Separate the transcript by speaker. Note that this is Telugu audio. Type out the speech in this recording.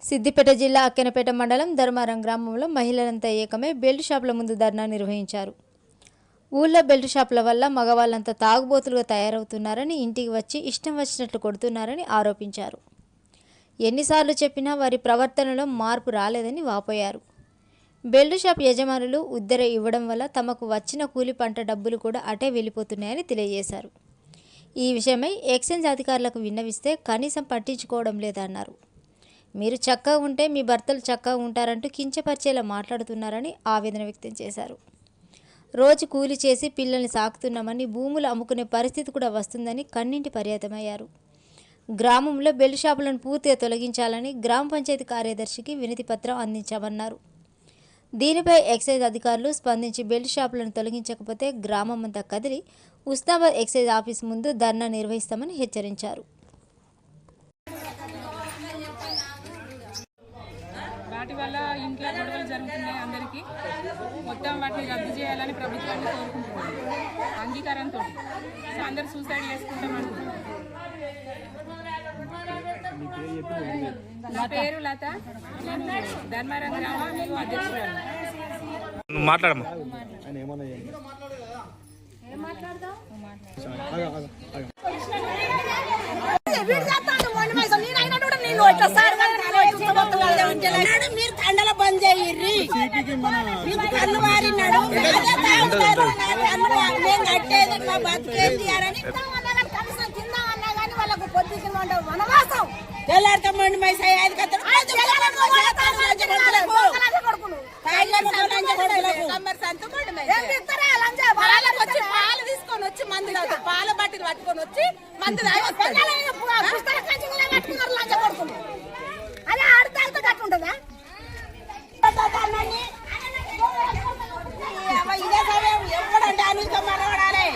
Speaker 1: సిద్దిపేట జిల్లా అక్కెనపేట మండలం ధర్మారం గ్రామంలో మహిళలంతా ఏకమై బెల్ట్ షాపుల ముందు ధర్నా నిర్వహించారు. ఊళ్ళో బెల్ట్ షాపుల వల్ల మగవాళ్ళంతా తాగుబోతులుగా తయారవుతున్నారని, ఇంటికి వచ్చి ఇష్టం వచ్చినట్లు కొడుతున్నారని ఆరోపించారు. ఎన్నిసార్లు చెప్పినా వారి ప్రవర్తనలో మార్పు రాలేదని వాపోయారు. బెల్ట్ షాప్ యజమానులు ఉద్దెర ఇవ్వడం వల్ల తమకు వచ్చిన కూలి పంట డబ్బులు కూడా అటే వెళ్ళిపోతున్నాయని తెలియజేశారు. ఈ విషయమై ఎక్సైజ్ అధికారులకు విన్నవిస్తే కనీసం పట్టించుకోవడం లేదన్నారు. మీరు చక్కగా ఉంటే మీ భర్తలు చక్కగా ఉంటారంటూ కించపరిచేలా మాట్లాడుతున్నారని ఆవేదన వ్యక్తం చేశారు. రోజు కూలి చేసి పిల్లల్ని సాకుతున్నామని, భూములు అమ్ముకునే పరిస్థితి కూడా వస్తుందని కన్నింటి పర్యాతమయ్యారు. గ్రామంలో బెల్ట్ షాపులను పూర్తిగా తొలగించాలని గ్రామ పంచాయతీ కార్యదర్శికి వినతి పత్రం అందించామన్నారు. దీనిపై ఎక్సైజ్ అధికారులు స్పందించి బెల్ట్ షాపులను తొలగించకపోతే గ్రామం అంతా కదిలి ఉస్నాబాద్ ఎక్సైజ్ ఆఫీస్ ముందు ధర్నా నిర్వహిస్తామని హెచ్చరించారు.
Speaker 2: వాటి వల్ల ఇంట్లో గొడవలు జరుగుతున్నాయి. అందరికీ మొత్తం వాటిని రద్దు చేయాలని ప్రభుత్వాన్ని కోరుకుంటున్నాం అంగీకారంతో. అందరు సూసైడ్ చేసుకుంటామంటున్నారు. నా పేరు లత, నేను ధర్మారం గ్రామ అధ్యక్షురాలు.
Speaker 3: మాట్లాడమ్మా.
Speaker 4: మీరు తండల బంద్ చేయర్రి, కన్ను మారినాడు కట్టేది మా బతికేది అని కనీసం తిందామన్నా కానీ వాళ్ళకు పొద్దుకి వనవాసం తెల్లారకమ్మండి మై సైదు పాలు తీసుకొని వచ్చి మందు తాగుతారు. పాల బట్టలు పట్టుకొని వచ్చి మందు పట్టుకున్నారు లంచ కొడుకులు. అదే ఆడతాగుతూ కట్టుంటదా? ఇదే సమయం ఎవడంటే అనుకో మనవాడాలి.